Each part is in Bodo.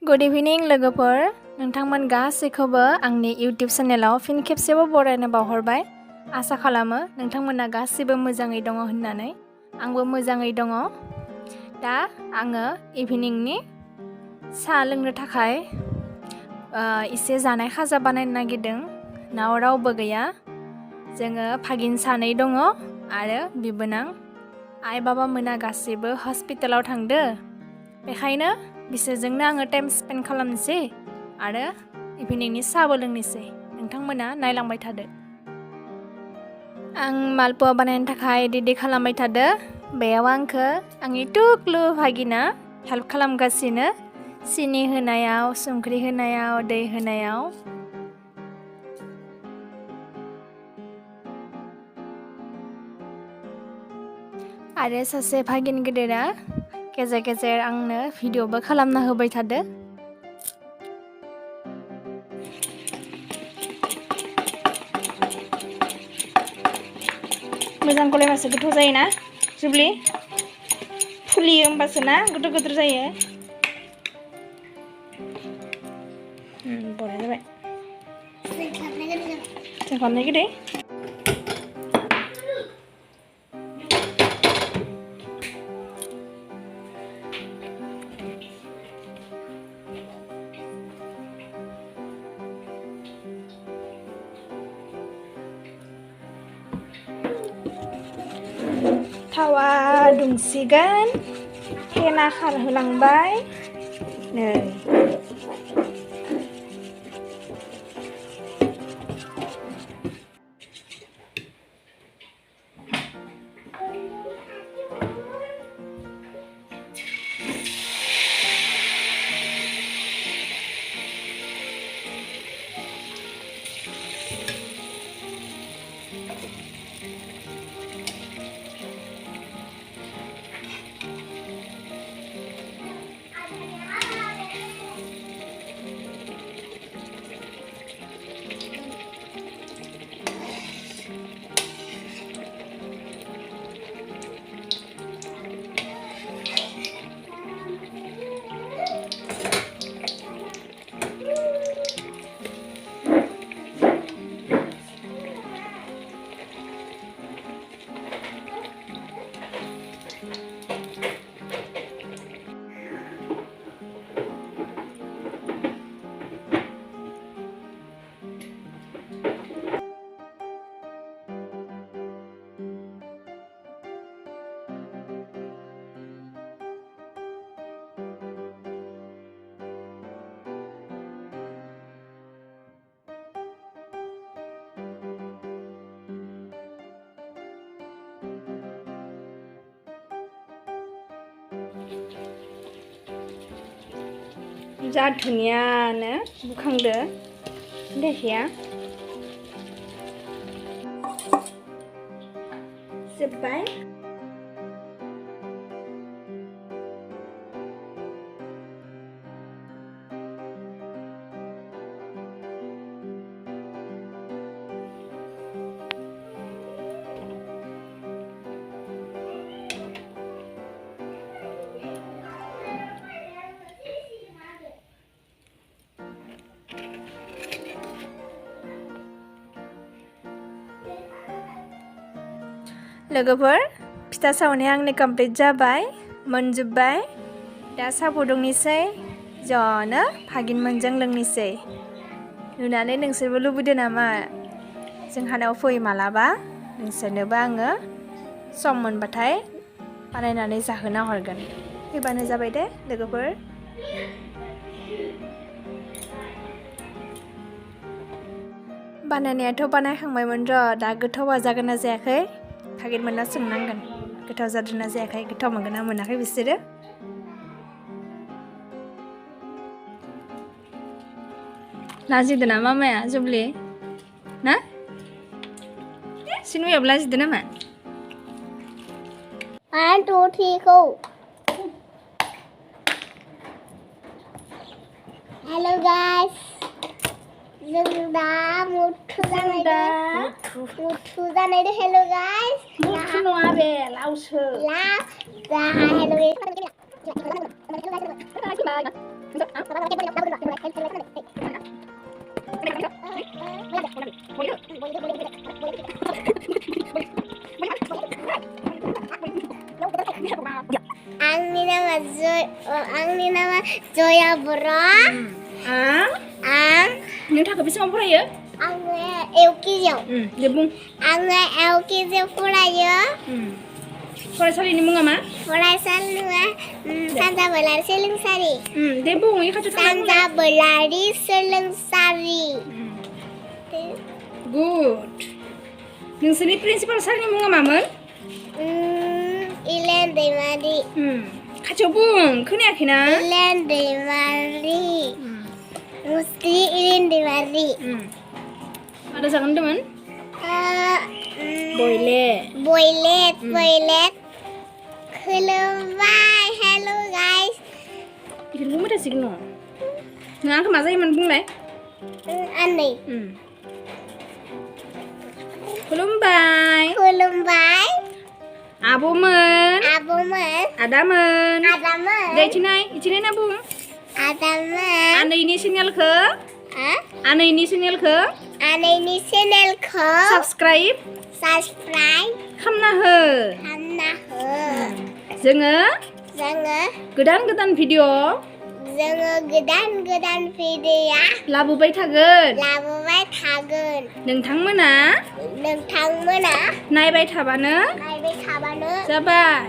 गुड इभिनिं लोगोफोर नोंथांमोन गासैखौबो आंनि इउटिउब चेनेलाव फिन खेबसेबाव बरायनो बावहरबाय आसा खालामो नोंथांमोना गासैबो मोजाङै दङ होननानै आंबो मोजाङै दङ दा आङो इभिनिंनि साहा लोंनो थाखाय एसे जानाय खाजा बानायनो नागिरदों नाव रावबो गैया जोङो भागिन सानै दङ आरो बिबोनां आइ बाबा मोना गासैबो हस्पिटालाव थांदो बेखायनो बिसोरजोंनो आङो टाइम स्पेन्ड खालामनोसै आरो इभिनिंनि साहाबो लोंनोसै नोंथांमोना नायलांबाय थादो आं मालपुवा बानायनो थाखाय रेडि खालामबाय थादो बेयाव आंखो आंनि टुक्लु भागिना हेल्प खालामगासिनो सिनि होनायाव संख्रि होनायाव दै होनायाव आरो सासे भागिन गेदेरा गेजेर गेजेर आंनो भिडिअबो खालामना होबाय थादो मोजां गलायबासो गोथाव जायोना जुब्लि फुलियो होमबासो ना गिदिर गिदिर जायो बरिया जाबाय जोंखाबनाय गोदै थावा दुंसिगोन फेना खारहोलांबाय नै जा धुनियानो बुखांदो देखिया जोब्बाय लोगोफोर फिथा सावनाया आंनि कमप्लिट जाबाय मोनजोब्बाय दा साहा फुदुंनोसै ज'नो भागिन मोनजों लोंनोसै नुनानै नोंसोरबो लुबैदो नामा जोंहानाव फै मालाबा नोंसोरनोबो आङो सम मोनबाथाय बानायनानै जाहोना हरगोन फैबानो जाबाय दे लोगोफोर बानायनायाथ' बानायखांबायमोन र' दा गोथावा जागोन ना जायाखै भागिन मोनना सोंनांगोन गोथाव जादोंना जायाखै गोथाव मोनगोन ना मोनाखै बिसोरो लाजिदो ना मामाया जुब्लि ना सिनुयाबो लाजिदो नामा 1 2 3 go Hello guys जों दा मुथु जानाय दे हेलो गाइस मुथु नङा बे लावसो ला दा hello guys Angni nama Jwgwnar. Ang. नोंथाङा बेसेबां फरायो? Angni LKG. दे बुं। Angni LKG furayo. फरायसालिनि मुङा मा? Furaysalinya Sanjabelari Soलोंसालि. दे बुं इ खाथियाव थांना बुंलाय। Sanjabelari Soलोंसालि. गुड। नोंसोरनि प्रिन्सिपाल सारनि मुङा मामोन? इलेन दैमारि. खाथियाव बुं खोनायाखैना? इलेन दैमारि. मुस्रि इलेन दैमारि. आरो जागोन होनदोंमोन? Boylet. खुलुमबाय. Hello guys. इखौनो बुंबाय थासिगोन न'? नों आंखौ मा जायोमोन बुंलाय? Ani. खुलुमबाय. आब'मोन. आदामोन. दे इथिनाय ना बुं. आनैनि चेनेलखौ साबस्क्राइब खालामना हो। जोङो गोदान भिडिअ लाबोबाय थागोन। नोंथांमोना नायबाय थाबानो जाबाय।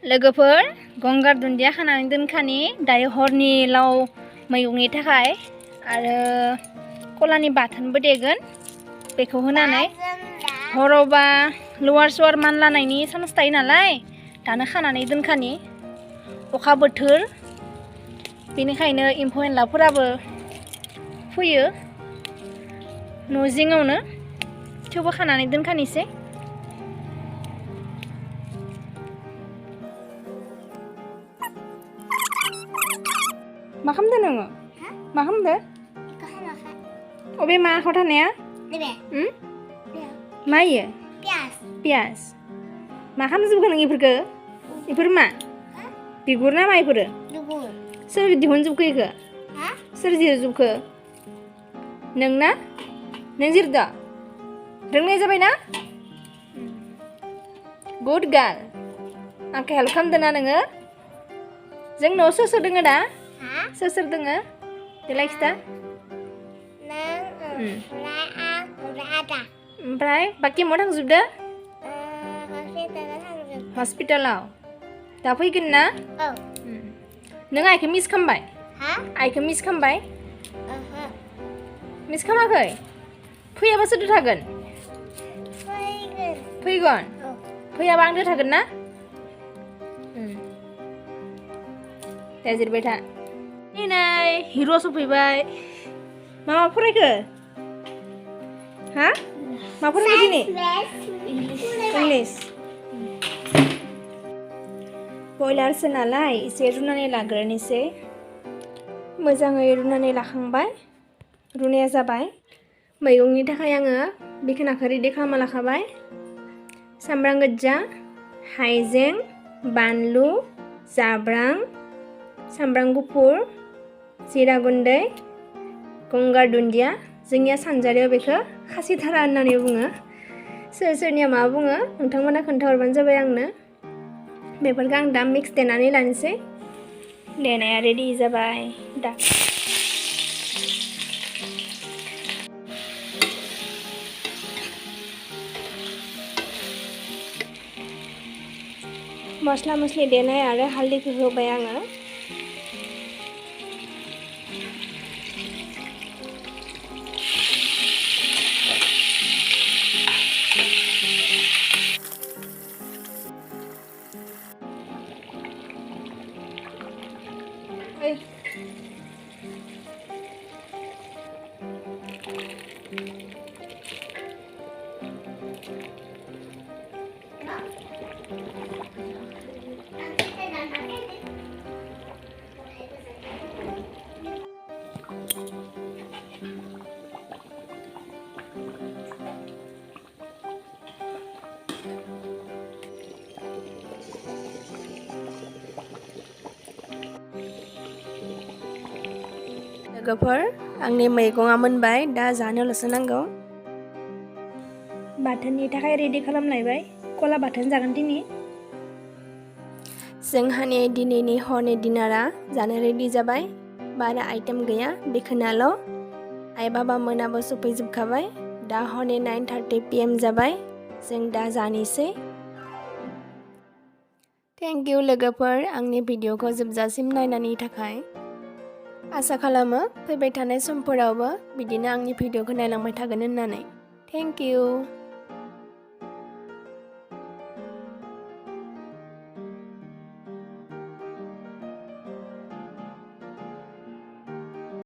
लोगोफोर गंगार दुन्दिया खानानै दोनखानि दायो हरनि लाव मैगंनि थाखाय आरो कलानि बाथोनबो देगोन बेखौ होनानै हरावबा लवार मानलानायनि चान्स थायो नालाय दानो खानानै दोनखानि अखा बोथोर बेनिखायनो एम्फौ एनलाफोराबो फैयो न' जिङावनो थेवबो खानानै दोनखानिसै। मा खालामदो नोङो? मा खालामदो? अबे मा आखायाव थानाया? मा इयो? पियास। मा खालामजोबखो नों इफोरखो? इफोर मा? बिगुर ना मा इफोरो? सोर दिहुनजोबखो इखो? सोर जिरजोबखो? नों ना? नों जिरदो? रोंनाय जाबायना? Good girl. आंखौ हेल्प खालामदो ना नोङो? जों न'आव सोर दोङो दा? सोर दोङो? देलाय खिथा। ओमफ्राय बाखि महा थांजोबदो? हस्पिटालाव। दा फैगोन ना? नों आइखौ मिस खालामबाय? आइखौ मिस खालामबाय? मिस खालामाखै? फैयाबा सोरदो थागोन? फैगोन? फैयाबा आंदो थागोन ना? दे जिरबाय था। नै हिर' सफैबाय। मा फरायखो? हा? मा फरायखो दिनै? इंलिस। बयलारसो नालाय एसे रुनानै लाग्रोनोसै। मोजाङै रुनानै लाखांबाय। रुनाया जाबाय। मैगंनि थाखाय आङो बेखिनिखौ रेडि खालामना लाखाबाय। सामब्राम गोजा, हाइजें, बानलु, जाब्रां, सामब्राम गुफुर, जिरा गुन्दै, गंगार दुन्दिया। जोंनिया सानजारियाव बेखौ खासिथारा होननानै बुङो। सोरनिया मा बुङो नोंथांमोना खोन्थाहरबानो जाबाय आंनो। बेफोरखौ आं दा मिक्स देनानै लानोसै। देनाया रेडि जाबाय दा। मस्ला मस्लि देनाय आरो हालदैखौ होबाय आङो। लोगोफोर आंनि मैगङा मोनबाय दा जानोल'सो नांगौ बाथोननि थाखाय रेडि खालामलायबाय कला बाथोन जागोन दिनै जोंहानि दिनैनि हरनि डिनारा जानो रेडि जाबाय बारा आइटेम गैया बेखौनाल' आइ बाबा मोनाबो सफैजोबखाबाय दा हरनि 9:30 PM जाबाय जों दा जानोसै थेंक इउ लोगोफोर आंनि भिडिअखौ जोबजासिम नायनायनि थाखाय आसा खालामो फैबाय थानाय समफोरावबो बिदिनो आंनि भिडिअखौ नायलांबाय थागोन होननानै थेंक इउ